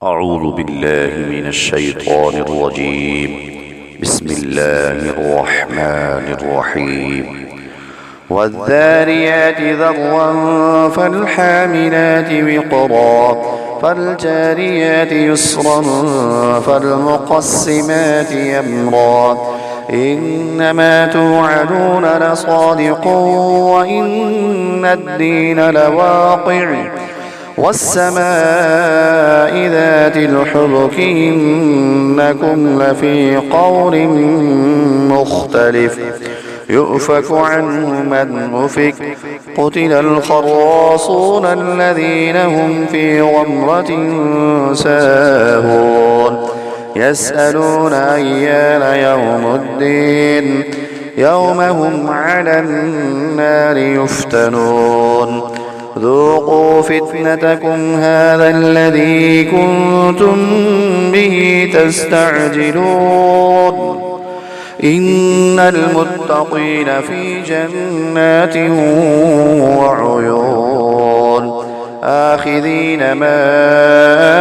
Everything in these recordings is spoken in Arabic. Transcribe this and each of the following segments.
أعوذ بالله من الشيطان الرجيم. بسم الله الرحمن الرحيم. والذاريات ذروا فالحاملات وقرا فالجاريات يسرا فالمقسمات أمرا إنما توعدون لصادق وإن الدين لواقع والسماء ذات الحبك إنكم لفي قول مختلف يؤفك عنه من أفك قتل الخراصون الذين هم في غمرة ساهون يسألون أيان يوم الدين يوم هم على النار يفتنون ذوقوا فتنتكم هذا الذي كنتم به تستعجلون إن المتقين في جنات وعيون آخذين ما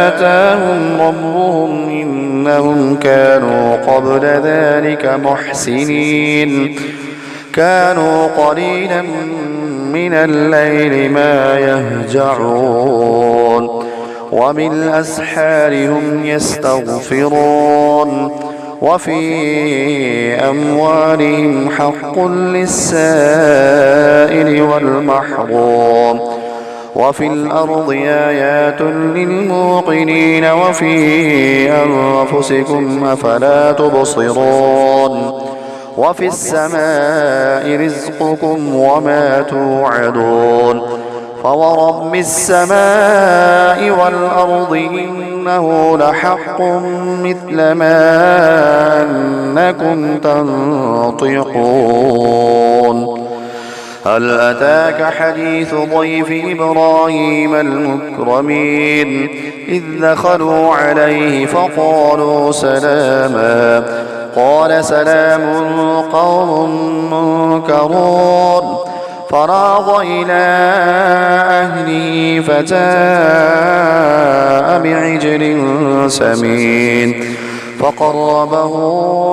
آتاهم ربهم إنهم كانوا قبل ذلك محسنين كانوا قليلا من الليل ما يهجعون وبالأسحار هم يستغفرون وفي أموالهم حق للسائل والمحروم وفي الأرض آيات للموقنين وفي أنفسكم أفلا تبصرون وفي السماء رزقكم وما توعدون فورب السماء والأرض إنه لحق مثل ما أنكم تنطقون هل أتاك حديث ضيف إبراهيم المكرمين إذ دخلوا عليه فقالوا سلاما قال سلام قوم منكرون فراغ إلى أهله فجاء بعجل سمين فقربه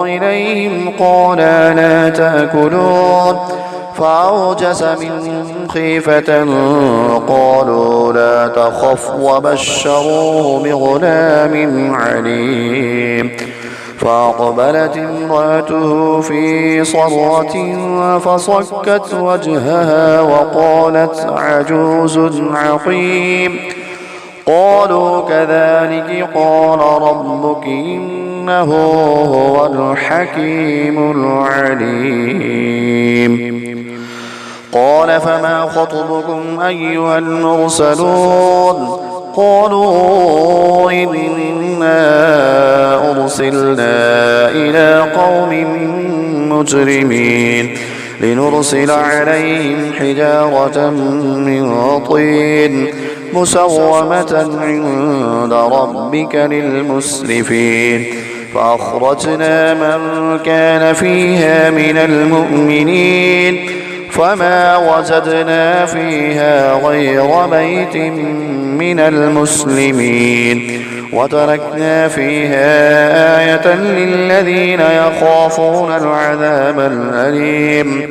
إليهم قال لا تأكلون فأوجس منهم خيفة قالوا لا تخف وبشروه بغلام عليم فأقبلت امرأته في صرة فصكت وجهها وقالت عجوز عقيم قالوا كذلك قال ربك إنه هو الحكيم العليم قال فما خطبكم أيها المرسلون قالوا إنا أرسلنا إلى قوم مجرمين لنرسل عليهم حجارة من طين مسومة عند ربك للمسرفين فأخرجنا من كان فيها من المؤمنين فما وجدنا فيها غير بيت من المسلمين وتركنا فيها آية للذين يخافون العذاب الأليم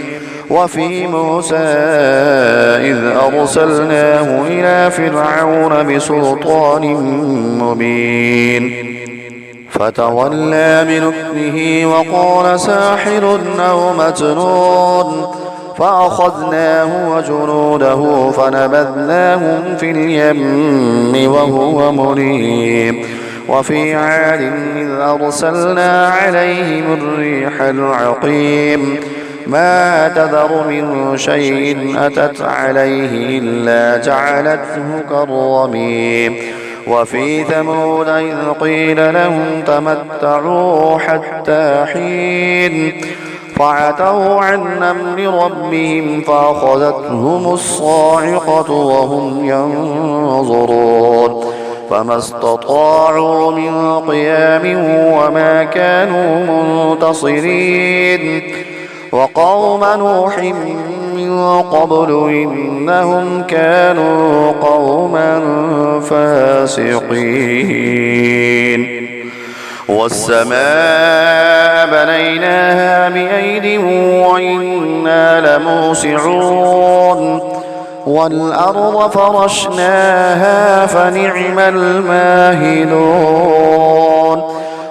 وفي موسى إذ أرسلناه إلى فرعون بسلطان مبين فتولى بركنه وقال ساحر أو مجنون فأخذناه وجنوده فنبذناهم في اليم وهو مليم وفي عاد إذ أرسلنا عليهم الريح العقيم ما تذر من شيء أتت عليه إلا جعلته كالرميم وفي ثمود إذ قيل لهم تمتعوا حتى حين فعتوا عن أمر ربهم فأخذتهم الصاعقة وهم ينظرون فما استطاعوا من قيام وما كانوا منتصرين وقوم نوح من من قبل إنهم كانوا قوما فاسقين والسماء بنيناها بأيد وإنا لموسعون والأرض فرشناها فنعم الماهدون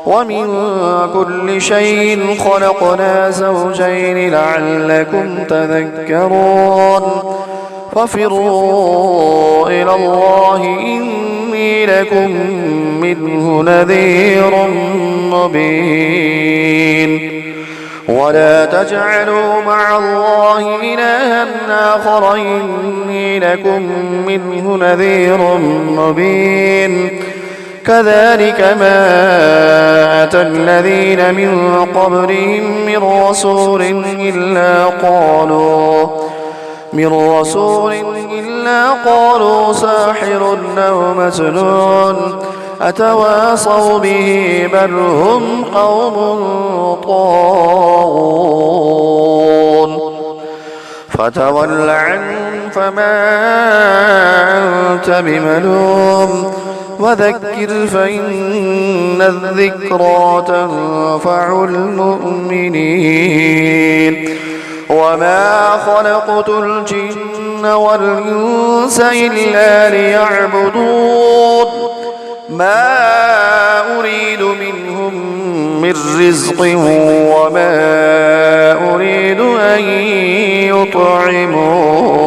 ومن كل شيء خلقنا زوجين لعلكم تذكرون ففروا إلى الله إني لكم منه نذير مبين ولا تجعلوا مع الله إلها آخر إني لكم منه نذير مبين كذلك ما أتى الذين من قبلهم من رسول إلا قالوا ساحر أو مجنون أتواصوا به بل هم قوم طاغون فتول عنهم فما أنت بملوم وذكر فإن الذكرى تنفع المؤمنين وما خلقت الجن والإنس إلا ليعبدون ما أريد منهم من رزق وما أريد أن يطعمون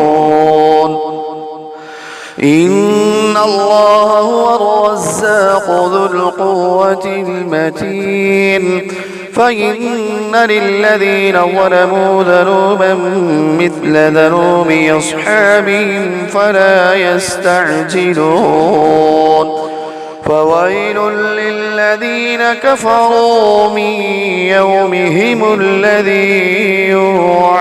إن الله هو الرزاق ذو القوة المتين فإن للذين ظلموا ذنوبا مثل ذنوب أصحابهم فلا يستعجلون فويل للذين كفروا من يومهم الذي يوعدون